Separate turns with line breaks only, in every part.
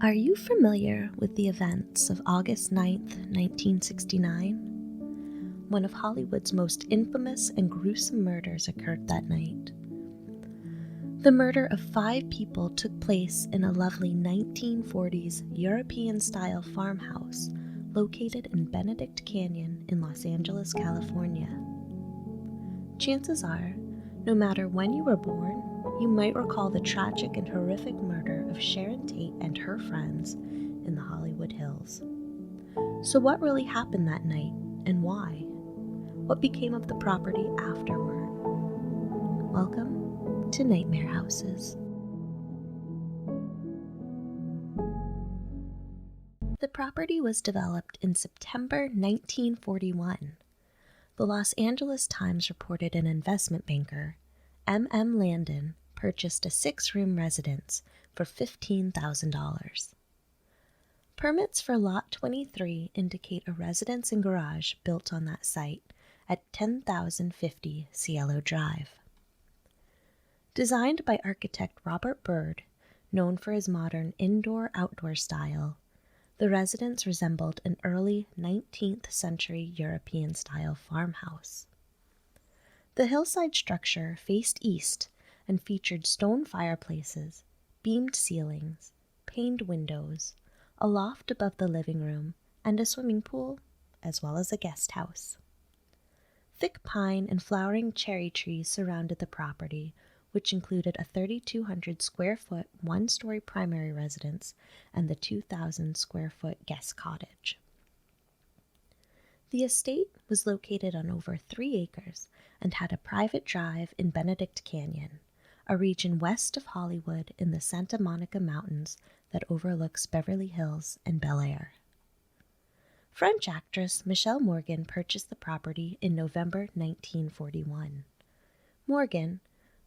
Are you familiar with the events of August 9th, 1969? One of Hollywood's most infamous and gruesome murders occurred that night. The murder of 5 people took place in a lovely 1940s European-style farmhouse located in Benedict Canyon in Los Angeles, California. Chances are, no matter when you were born, you might recall the tragic and horrific murder of Sharon Tate and her friends in the Hollywood Hills. So what really happened that night, and why? What became of the property afterward? Welcome to Nightmare Houses. The property was developed in September 1941. The Los Angeles Times reported an investment banker, M.M. Landon, purchased a 6-room residence for $15,000. Permits for Lot 23 indicate a residence and garage built on that site at 10,050 Cielo Drive. Designed by architect Robert Byrd, known for his modern indoor-outdoor style, the residence resembled an early 19th century European-style farmhouse. The hillside structure faced east and featured stone fireplaces, beamed ceilings, paned windows, a loft above the living room, and a swimming pool, as well as a guest house. Thick pine and flowering cherry trees surrounded the property, which included a 3,200 square foot one-story primary residence and the 2,000 square foot guest cottage. The estate was located on over 3 acres and had a private drive in Benedict Canyon, a region west of Hollywood in the Santa Monica Mountains that overlooks Beverly Hills and Bel Air. French actress Michelle Morgan purchased the property in November 1941. Morgan,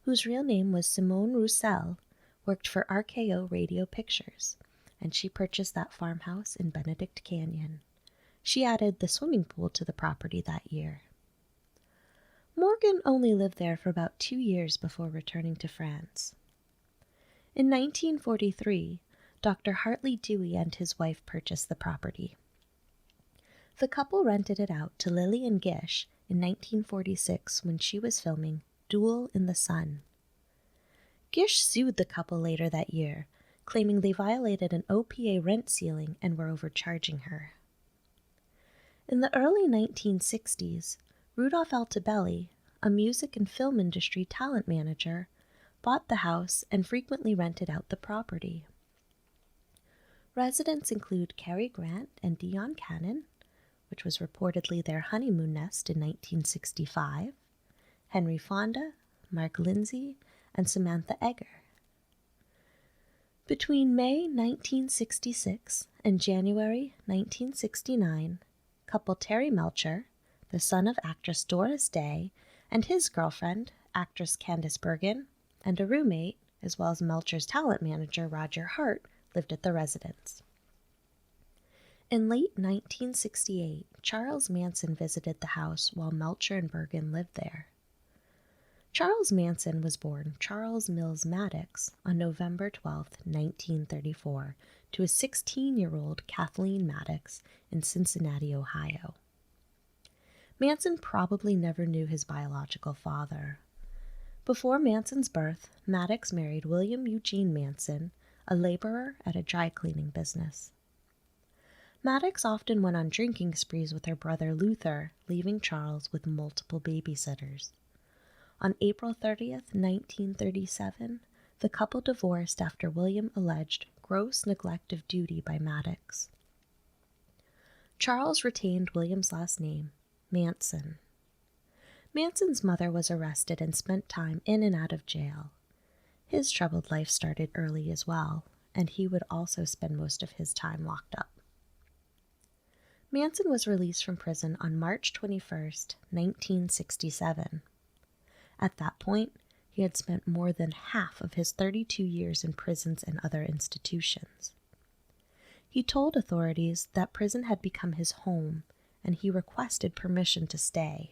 whose real name was Simone Roussel, worked for RKO Radio Pictures, and she purchased that farmhouse in Benedict Canyon. She added the swimming pool to the property that year. Morgan only lived there for about 2 years before returning to France. In 1943, Dr. Hartley Dewey and his wife purchased the property. The couple rented it out to Lillian Gish in 1946 when she was filming Duel in the Sun. Gish sued the couple later that year, claiming they violated an OPA rent ceiling and were overcharging her. In the early 1960s, Rudolph Altobelli, a music and film industry talent manager, bought the house and frequently rented out the property. Residents include Cary Grant and Dionne Cannon, which was reportedly their honeymoon nest in 1965, Henry Fonda, Mark Lindsay, and Samantha Eggar. Between May 1966 and January 1969, couple Terry Melcher, the son of actress Doris Day, and his girlfriend, actress Candice Bergen, and a roommate, as well as Melcher's talent manager Roger Hart, lived at the residence. In late 1968, Charles Manson visited the house while Melcher and Bergen lived there. Charles Manson was born Charles Mills Maddox on November 12, 1934, to a 16-year-old Kathleen Maddox in Cincinnati, Ohio. Manson probably never knew his biological father. Before Manson's birth, Maddox married William Eugene Manson, a laborer at a dry cleaning business. Maddox often went on drinking sprees with her brother Luther, leaving Charles with multiple babysitters. On April 30, 1937, the couple divorced after William alleged gross neglect of duty by Maddox. Charles retained William's last name, Manson. Manson's mother was arrested and spent time in and out of jail. His troubled life started early as well, and he would also spend most of his time locked up. Manson was released from prison on March 21, 1967. At that point, he had spent more than half of his 32 years in prisons and other institutions. He told authorities that prison had become his home, and he requested permission to stay.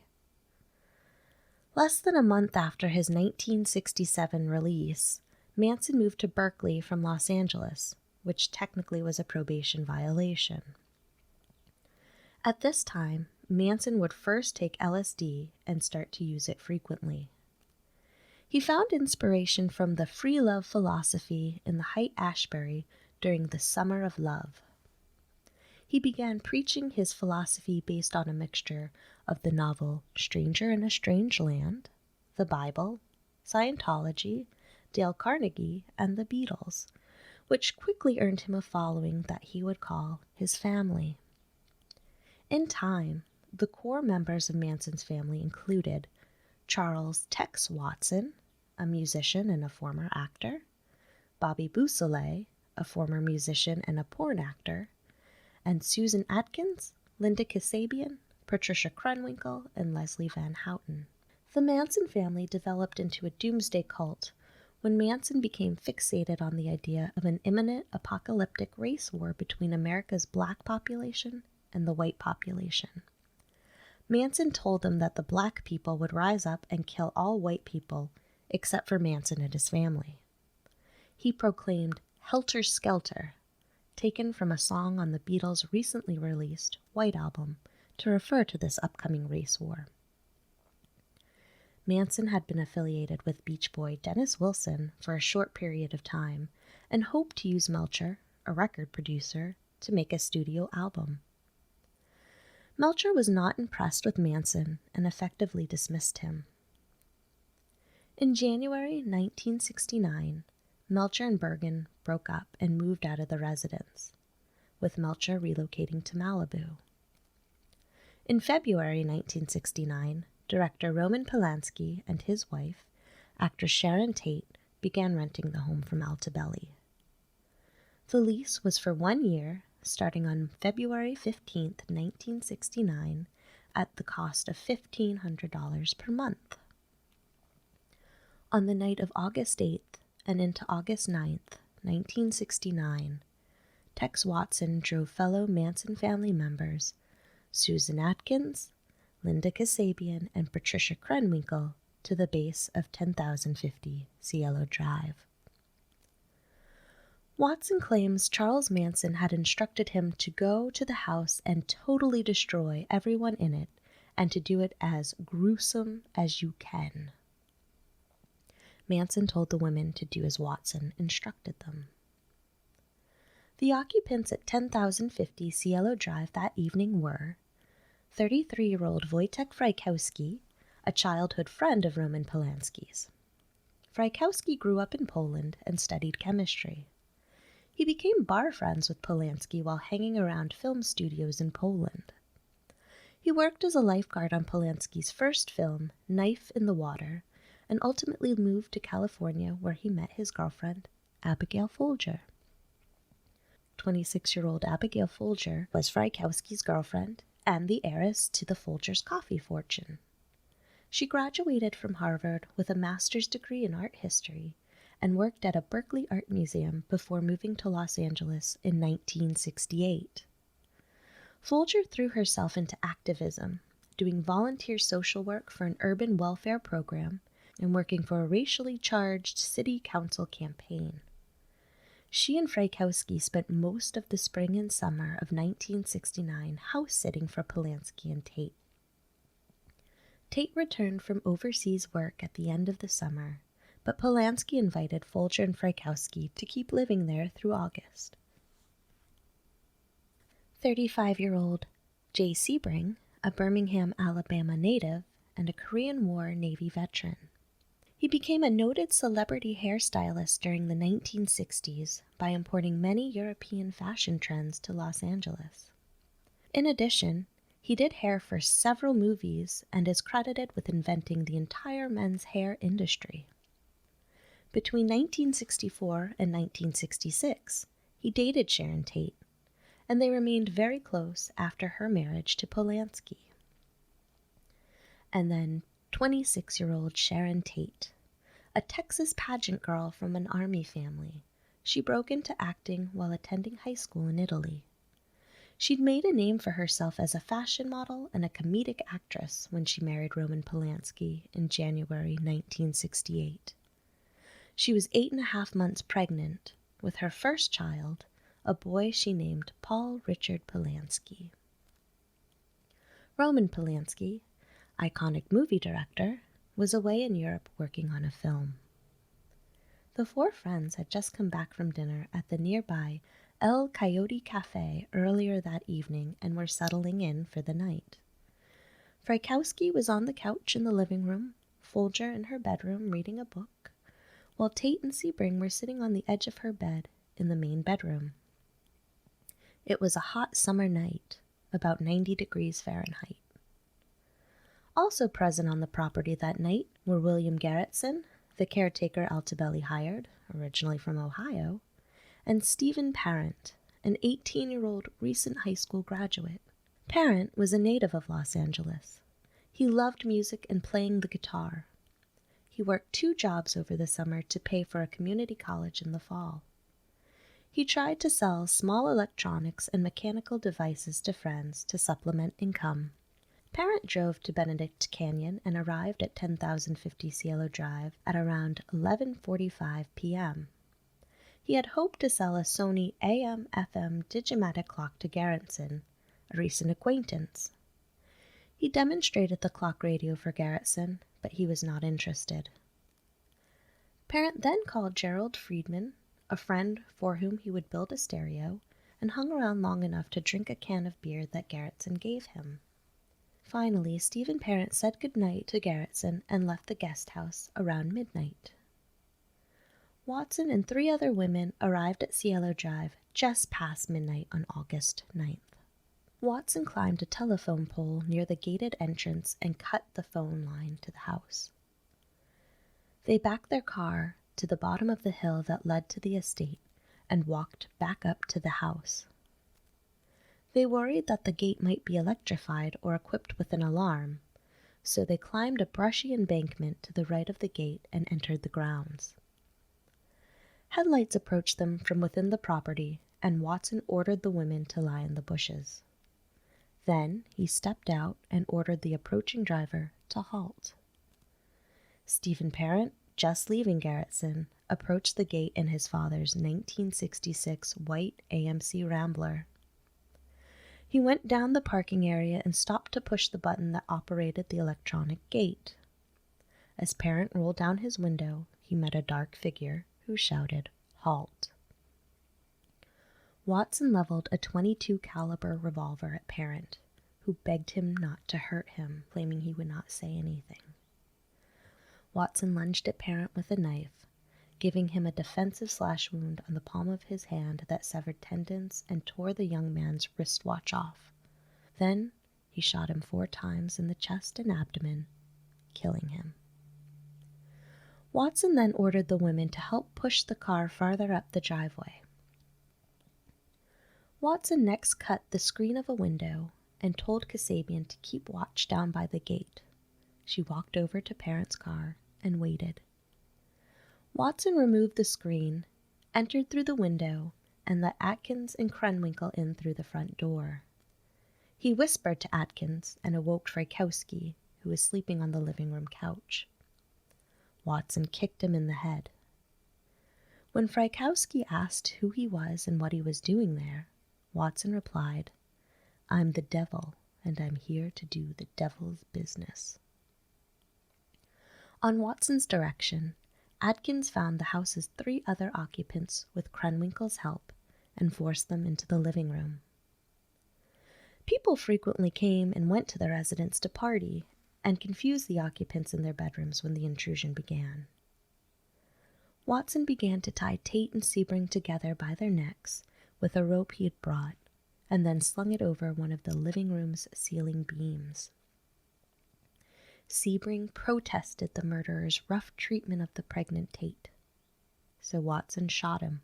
Less than a month after his 1967 release, Manson moved to Berkeley from Los Angeles, which technically was a probation violation. At this time, Manson would first take LSD and start to use it frequently. He found inspiration from the free love philosophy in the Haight-Ashbury during the Summer of Love. He began preaching his philosophy based on a mixture of the novel Stranger in a Strange Land, the Bible, Scientology, Dale Carnegie, and the Beatles, which quickly earned him a following that he would call his family. In time, the core members of Manson's family included Charles Tex Watson, a musician and a former actor, Bobby Beausoleil, a former musician and a porn actor, and Susan Atkins, Linda Kasabian, Patricia Krenwinkel, and Leslie Van Houten. The Manson family developed into a doomsday cult when Manson became fixated on the idea of an imminent apocalyptic race war between America's black population and the white population. Manson told them that the black people would rise up and kill all white people except for Manson and his family. He proclaimed Helter Skelter, taken from a song on the Beatles' recently released White Album, to refer to this upcoming race war. Manson had been affiliated with Beach Boy Dennis Wilson for a short period of time and hoped to use Melcher, a record producer, to make a studio album. Melcher was not impressed with Manson and effectively dismissed him. In January 1969, Melcher and Bergen broke up and moved out of the residence, with Melcher relocating to Malibu. In February 1969, director Roman Polanski and his wife, actress Sharon Tate, began renting the home from Altobelli. The lease was for 1 year, starting on February 15, 1969, at the cost of $1,500 per month. On the night of August 8th and into August 9th, 1969, Tex Watson drove fellow Manson family members, Susan Atkins, Linda Kasabian, and Patricia Krenwinkel, to the base of 10,050 Cielo Drive. Watson claims Charles Manson had instructed him to go to the house and totally destroy everyone in it, and to do it as gruesome as you can. Manson told the women to do as Watson instructed them. The occupants at 10,050 Cielo Drive that evening were 33-year-old Wojtek Frykowski, a childhood friend of Roman Polanski's. Frykowski grew up in Poland and studied chemistry. He became bar friends with Polanski while hanging around film studios in Poland. He worked as a lifeguard on Polanski's first film, Knife in the Water, and ultimately moved to California where he met his girlfriend, Abigail Folger. 26-year-old Abigail Folger was Frykowski's girlfriend and the heiress to the Folgers' coffee fortune. She graduated from Harvard with a master's degree in art history and worked at a Berkeley Art Museum before moving to Los Angeles in 1968. Folger threw herself into activism, doing volunteer social work for an urban welfare program and working for a racially charged city council campaign. She and Frykowski spent most of the spring and summer of 1969 house-sitting for Polanski and Tate. Tate returned from overseas work at the end of the summer, but Polanski invited Folger and Frykowski to keep living there through August. 35-year-old Jay Sebring, a Birmingham, Alabama native and a Korean War Navy veteran. He became a noted celebrity hairstylist during the 1960s by importing many European fashion trends to Los Angeles. In addition, he did hair for several movies and is credited with inventing the entire men's hair industry. Between 1964 and 1966, he dated Sharon Tate, and they remained very close after her marriage to Polanski. And then 26-year-old Sharon Tate, a Texas pageant girl from an army family. She broke into acting while attending high school in Italy. She'd made a name for herself as a fashion model and a comedic actress when she married Roman Polanski in January 1968. She was 8.5 months pregnant with her first child a boy she named Paul Richard Polanski. Roman Polanski, iconic movie director, was away in Europe working on a film. The four friends had just come back from dinner at the nearby El Coyote Cafe earlier that evening and were settling in for the night. Frykowski was on the couch in the living room, Folger in her bedroom reading a book, while Tate and Sebring were sitting on the edge of her bed in the main bedroom. It was a hot summer night, about 90 degrees Fahrenheit. Also present on the property that night were William Garretson, the caretaker Altobelli hired, originally from Ohio, and Stephen Parent, an 18-year-old recent high school graduate. Parent was a native of Los Angeles. He loved music and playing the guitar. He worked 2 jobs over the summer to pay for a community college in the fall. He tried to sell small electronics and mechanical devices to friends to supplement income. Parent drove to Benedict Canyon and arrived at 10,050 Cielo Drive at around 11:45 p.m. He had hoped to sell a Sony AM/FM Digimatic clock to Garretson, a recent acquaintance. He demonstrated the clock radio for Garretson, but he was not interested. Parent then called Gerald Friedman, a friend for whom he would build a stereo, and hung around long enough to drink a can of beer that Garretson gave him. Finally, Stephen Parent said goodnight to Garretson and left the guest house around midnight. Watson and 3 other women arrived at Cielo Drive just past midnight on August 9th. Watson climbed a telephone pole near the gated entrance and cut the phone line to the house. They backed their car to the bottom of the hill that led to the estate and walked back up to the house. They worried that the gate might be electrified or equipped with an alarm, so they climbed a brushy embankment to the right of the gate and entered the grounds. Headlights approached them from within the property, and Watson ordered the women to lie in the bushes. Then he stepped out and ordered the approaching driver to halt. Stephen Parent, just leaving Garretson, approached the gate in his father's 1966 white AMC Rambler. He went down the parking area and stopped to push the button that operated the electronic gate. As Parent rolled down his window, he met a dark figure who shouted, "Halt." Watson leveled a .22 caliber revolver at Parent, who begged him not to hurt him, claiming he would not say anything. Watson lunged at Parent with a knife, giving him a defensive slash wound on the palm of his hand that severed tendons and tore the young man's wristwatch off. Then he shot him 4 times in the chest and abdomen, killing him. Watson then ordered the women to help push the car farther up the driveway. Watson next cut the screen of a window and told Kasabian to keep watch down by the gate. She walked over to Parent's car and waited. Watson removed the screen, entered through the window, and let Atkins and Krenwinkel in through the front door. He whispered to Atkins and awoke Frykowski, who was sleeping on the living room couch. Watson kicked him in the head. When Frykowski asked who he was and what he was doing there, Watson replied, "I'm the devil, and I'm here to do the devil's business." On Watson's direction, Atkins found the house's 3 other occupants with Krenwinkel's help and forced them into the living room. People frequently came and went to the residence to party and confused the occupants in their bedrooms when the intrusion began. Watson began to tie Tate and Sebring together by their necks with a rope he had brought, and then slung it over one of the living room's ceiling beams. Sebring protested the murderer's rough treatment of the pregnant Tate, so Watson shot him.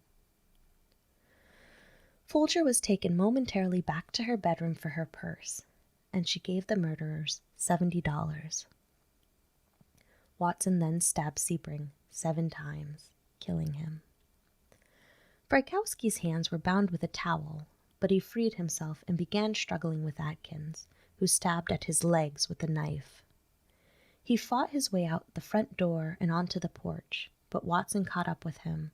Folger was taken momentarily back to her bedroom for her purse, and she gave the murderers $70. Watson then stabbed Sebring 7 times, killing him. Frykowski's hands were bound with a towel, but he freed himself and began struggling with Atkins, who stabbed at his legs with a knife. He fought his way out the front door and onto the porch, but Watson caught up with him,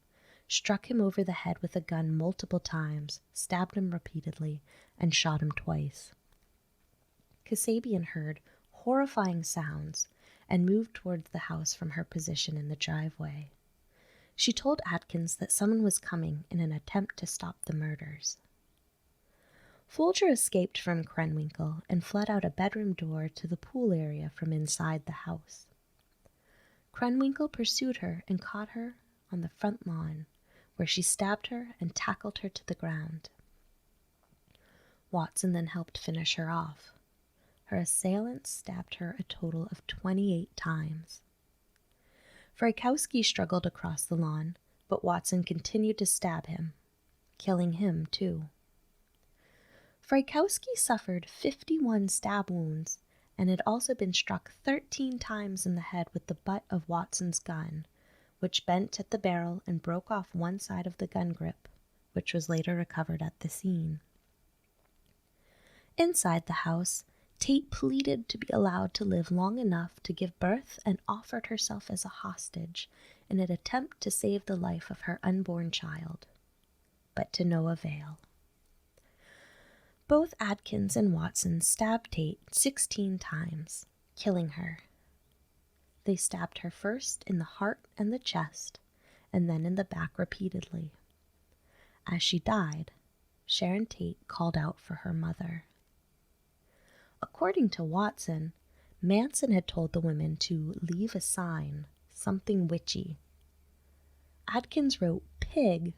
struck him over the head with a gun multiple times, stabbed him repeatedly, and shot him twice. Kasabian heard horrifying sounds and moved towards the house from her position in the driveway. She told Atkins that someone was coming in an attempt to stop the murders. Folger escaped from Krenwinkel and fled out a bedroom door to the pool area from inside the house. Krenwinkel pursued her and caught her on the front lawn, where she stabbed her and tackled her to the ground. Watson then helped finish her off. Her assailants stabbed her a total of 28 times. Frykowski struggled across the lawn, but Watson continued to stab him, killing him too. Frykowski suffered 51 stab wounds and had also been struck 13 times in the head with the butt of Watson's gun, which bent at the barrel and broke off one side of the gun grip, which was later recovered at the scene. Inside the house, Tate pleaded to be allowed to live long enough to give birth and offered herself as a hostage in an attempt to save the life of her unborn child, but to no avail. Both Adkins and Watson stabbed Tate 16 times, killing her. They stabbed her first in the heart and the chest, and then in the back repeatedly. As she died, Sharon Tate called out for her mother. According to Watson, Manson had told the women to leave a sign, something witchy. Adkins wrote "pig"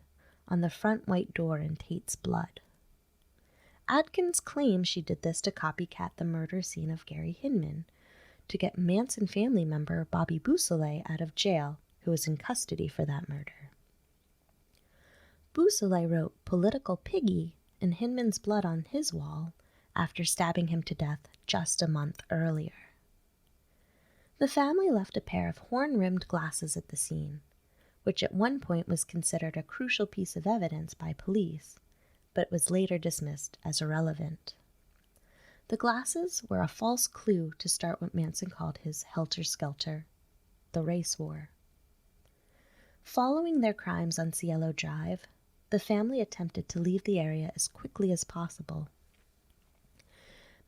on the front white door in Tate's blood. Adkins claims she did this to copycat the murder scene of Gary Hinman, to get Manson family member Bobby Beausoleil out of jail, who was in custody for that murder. Beausoleil wrote "political piggy" in Hinman's blood on his wall after stabbing him to death just a month earlier. The family left a pair of horn-rimmed glasses at the scene, which at one point was considered a crucial piece of evidence by police, but was later dismissed as irrelevant. The glasses were a false clue to start what Manson called his helter-skelter, the race war. Following their crimes on Cielo Drive, the family attempted to leave the area as quickly as possible.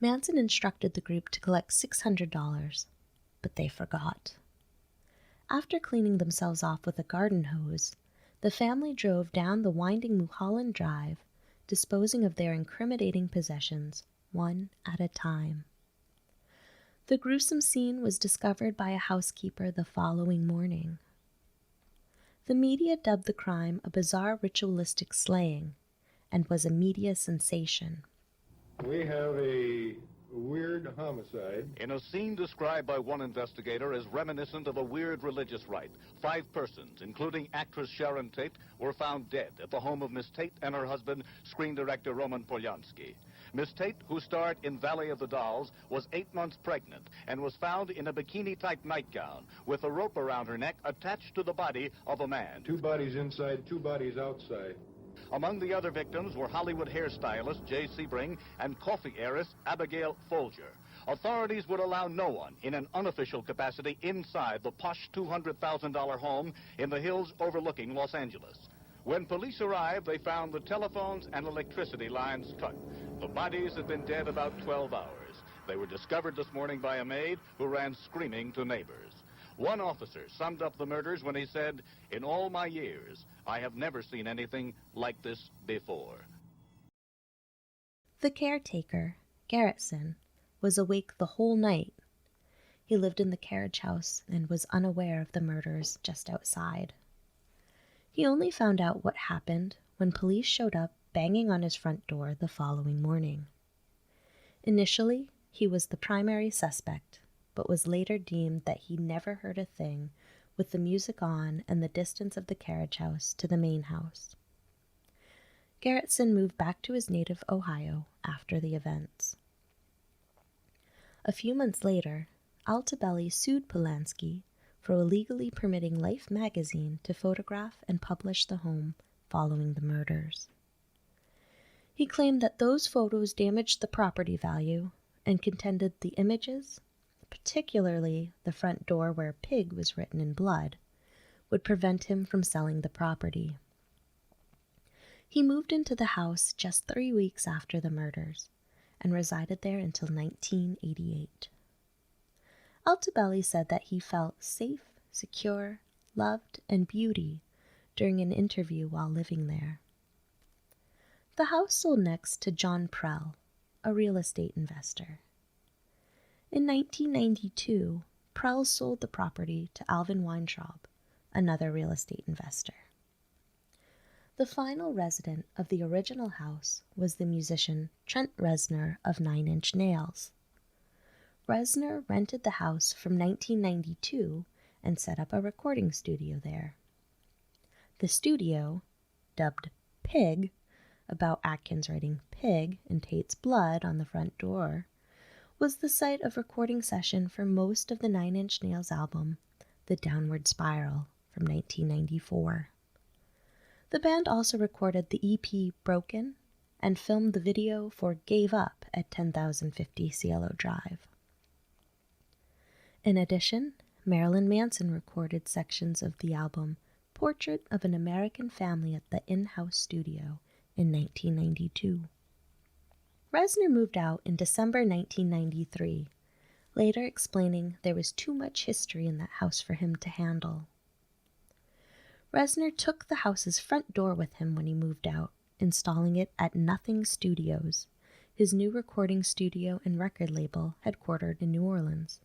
Manson instructed the group to collect $600, but they forgot. After cleaning themselves off with a garden hose, the family drove down the winding Mulholland Drive, disposing of their incriminating possessions one at a time. The gruesome scene was discovered by a housekeeper the following morning. The media dubbed the crime a bizarre ritualistic slaying and was a media sensation.
We have a weird homicide.
In a scene described by one investigator as reminiscent of a weird religious rite, 5 persons, including actress Sharon Tate, were found dead at the home of Miss Tate and her husband, screen director Roman Polanski. Miss Tate, who starred in Valley of the Dolls, was 8 months pregnant and was found in a bikini-type nightgown with a rope around her neck attached to the body of a man.
2 bodies inside, 2 bodies outside.
Among the other victims were Hollywood hairstylist Jay Sebring and coffee heiress Abigail Folger. Authorities would allow no one in an unofficial capacity inside the posh $200,000 home in the hills overlooking Los Angeles. When police arrived, they found the telephones and electricity lines cut. The bodies had been dead about 12 hours. They were discovered this morning by a maid who ran screaming to neighbors. One officer summed up the murders when he said, "In all my years, I have never seen anything like this before."
The caretaker, Garretson, was awake the whole night. He lived in the carriage house and was unaware of the murders just outside. He only found out what happened when police showed up banging on his front door the following morning. Initially, he was the primary suspect, but was later deemed that he never heard a thing with the music on and the distance of the carriage house to the main house. Garretson moved back to his native Ohio after the events. A few months later, Altabelli sued Polanski for illegally permitting Life magazine to photograph and publish the home following the murders. He claimed that those photos damaged the property value and contended the images, particularly the front door where "pig" was written in blood, would prevent him from selling the property. He moved into the house just 3 weeks after the murders and resided there until 1988. Altobelli said that he felt safe, secure, loved, and beauty during an interview while living there. The house sold next to John Prell, a real estate investor. In 1992, Prell sold the property to Alvin Weintraub, another real estate investor. The final resident of the original house was the musician Trent Reznor of Nine Inch Nails. Reznor rented the house from 1992 and set up a recording studio there. The studio, dubbed Pig, about Atkins writing pig in Tate's blood on the front door, was the site of recording session for most of the Nine Inch Nails album, The Downward Spiral, from 1994. The band also recorded the EP Broken and filmed the video for Gave Up at 10,050 Cielo Drive. In addition, Marilyn Manson recorded sections of the album Portrait of an American Family at the In-House Studio in 1992. Reznor moved out in December 1993, later explaining there was too much history in that house for him to handle. Reznor took the house's front door with him when he moved out, installing it at Nothing Studios, his new recording studio and record label headquartered in New Orleans.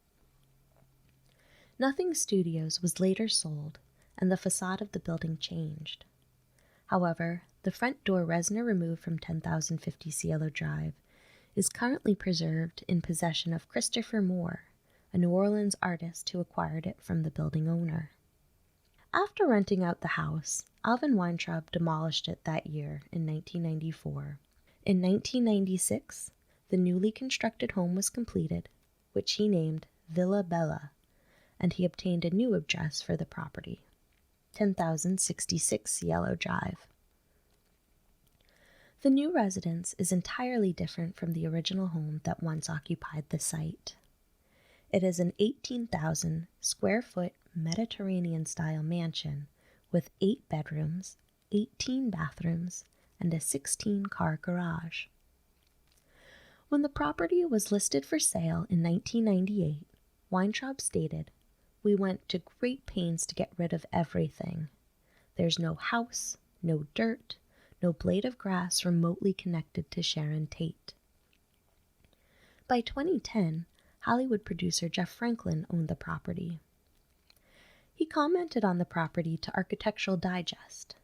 Nothing Studios was later sold, and the facade of the building changed. However, the front door Reznor removed from 10,050 Cielo Drive is currently preserved in possession of Christopher Moore, a New Orleans artist who acquired it from the building owner. After renting out the house, Alvin Weintraub demolished it that year in 1994. In 1996, the newly constructed home was completed, which he named Villa Bella, and he obtained a new address for the property, 10,066 Cielo Drive. The new residence is entirely different from the original home that once occupied the site. It is an 18,000 square foot Mediterranean-style mansion with 8 bedrooms, 18 bathrooms, and a 16-car garage. When the property was listed for sale in 1998, Weintraub stated, "We went to great pains to get rid of everything. There's no house, no dirt, no blade of grass remotely connected to Sharon Tate." By 2010, Hollywood producer Jeff Franklin owned the property. He commented on the property to Architectural Digest.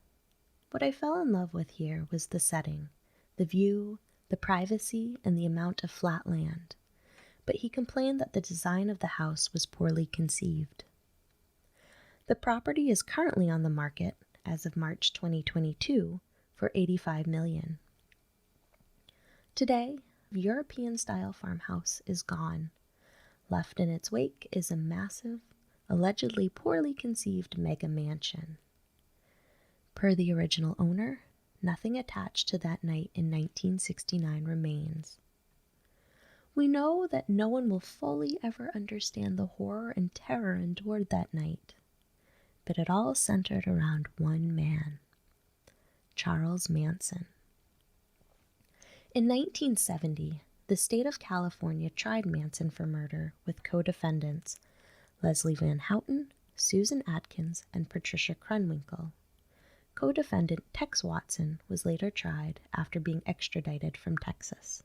"What I fell in love with here was the setting, the view, the privacy, and the amount of flat land." But he complained that the design of the house was poorly conceived. The property is currently on the market, as of March 2022, for $85 million. Today, the European-style farmhouse is gone. Left in its wake is a massive, allegedly poorly conceived mega mansion. Per the original owner, nothing attached to that night in 1969 remains. We know that no one will fully ever understand the horror and terror endured that night, but it all centered around one man, Charles Manson. In 1970, the state of California tried Manson for murder with co-defendants Leslie Van Houten, Susan Atkins, and Patricia Krenwinkel. Co-defendant Tex Watson was later tried after being extradited from Texas.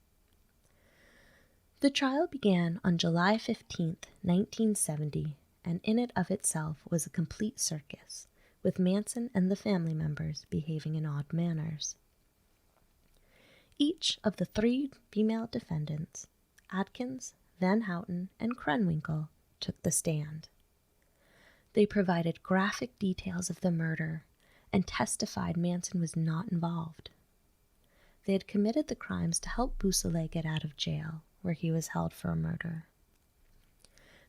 The trial began on July 15, 1970, and in and of itself was a complete circus, with Manson and the family members behaving in odd manners. Each of the 3 female defendants, Atkins, Van Houten, and Krenwinkel, took the stand. They provided graphic details of the murder and testified Manson was not involved. They had committed the crimes to help Bousselet get out of jail, where he was held for a murder.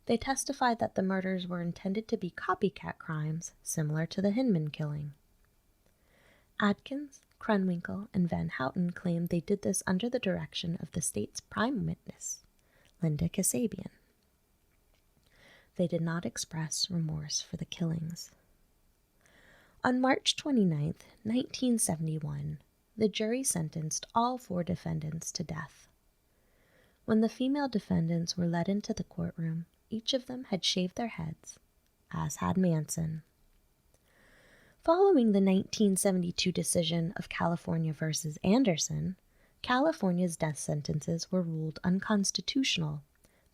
They testified that the murders were intended to be copycat crimes similar to the Hinman killing. Atkins, Krenwinkel, and Van Houten claimed they did this under the direction of the state's prime witness, Linda Kasabian. They did not express remorse for the killings. On March 29, 1971, the jury sentenced all 4 defendants to death. When the female defendants were led into the courtroom, each of them had shaved their heads, as had Manson. Following the 1972 decision of California versus Anderson, California's death sentences were ruled unconstitutional,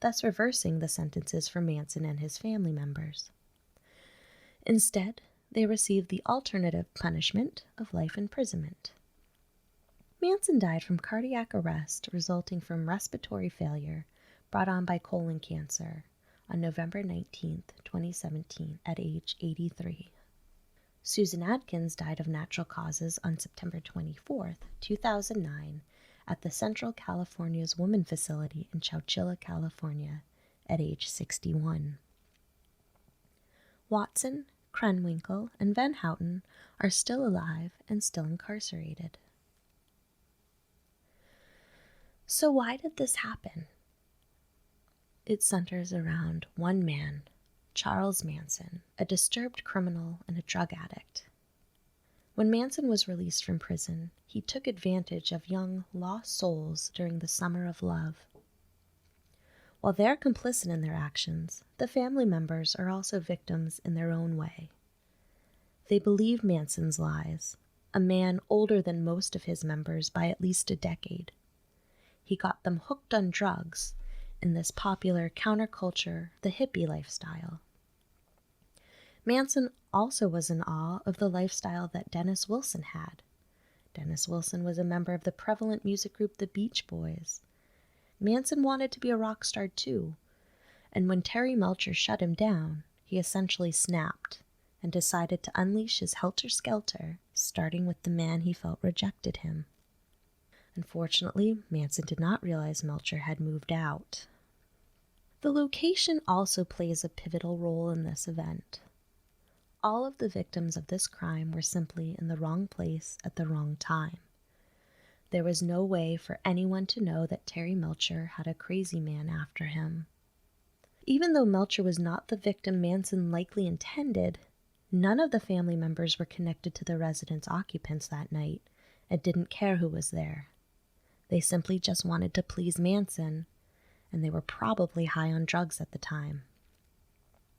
thus reversing the sentences for Manson and his family members. Instead, they received the alternative punishment of life imprisonment. Manson died from cardiac arrest resulting from respiratory failure brought on by colon cancer on November 19, 2017, at age 83. Susan Atkins died of natural causes on September 24, 2009, at the Central California's Women Facility in Chowchilla, California, at age 61. Watson, Krenwinkel, and Van Houten are still alive and still incarcerated. So why did this happen? It centers around one man, Charles Manson, a disturbed criminal and a drug addict. When Manson was released from prison, he took advantage of young, lost souls during the summer of love. While they're complicit in their actions, the family members are also victims in their own way. They believe Manson's lies, a man older than most of his members by at least a decade. He got them hooked on drugs in this popular counterculture, the hippie lifestyle. Manson also was in awe of the lifestyle that Dennis Wilson had. Dennis Wilson was a member of the prevalent music group the Beach Boys. Manson wanted to be a rock star too, and when Terry Melcher shut him down, he essentially snapped and decided to unleash his helter-skelter, starting with the man he felt rejected him. Unfortunately, Manson did not realize Melcher had moved out. The location also plays a pivotal role in this event. All of the victims of this crime were simply in the wrong place at the wrong time. There was no way for anyone to know that Terry Melcher had a crazy man after him. Even though Melcher was not the victim Manson likely intended, none of the family members were connected to the residence occupants that night and didn't care who was there. They simply just wanted to please Manson, and they were probably high on drugs at the time.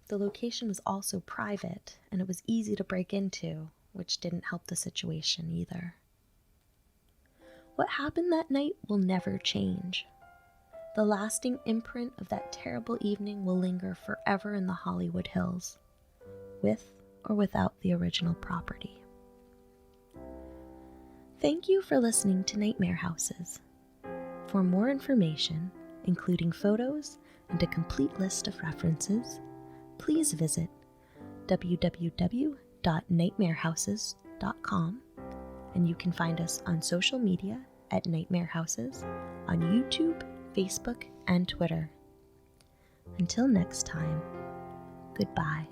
The location was also private, and it was easy to break into, which didn't help the situation either. What happened that night will never change. The lasting imprint of that terrible evening will linger forever in the Hollywood Hills, with or without the original property. Thank you for listening to Nightmare Houses. For more information, including photos and a complete list of references, please visit www.nightmarehouses.com, and you can find us on social media at Nightmare Houses on YouTube, Facebook, and Twitter. Until next time, goodbye.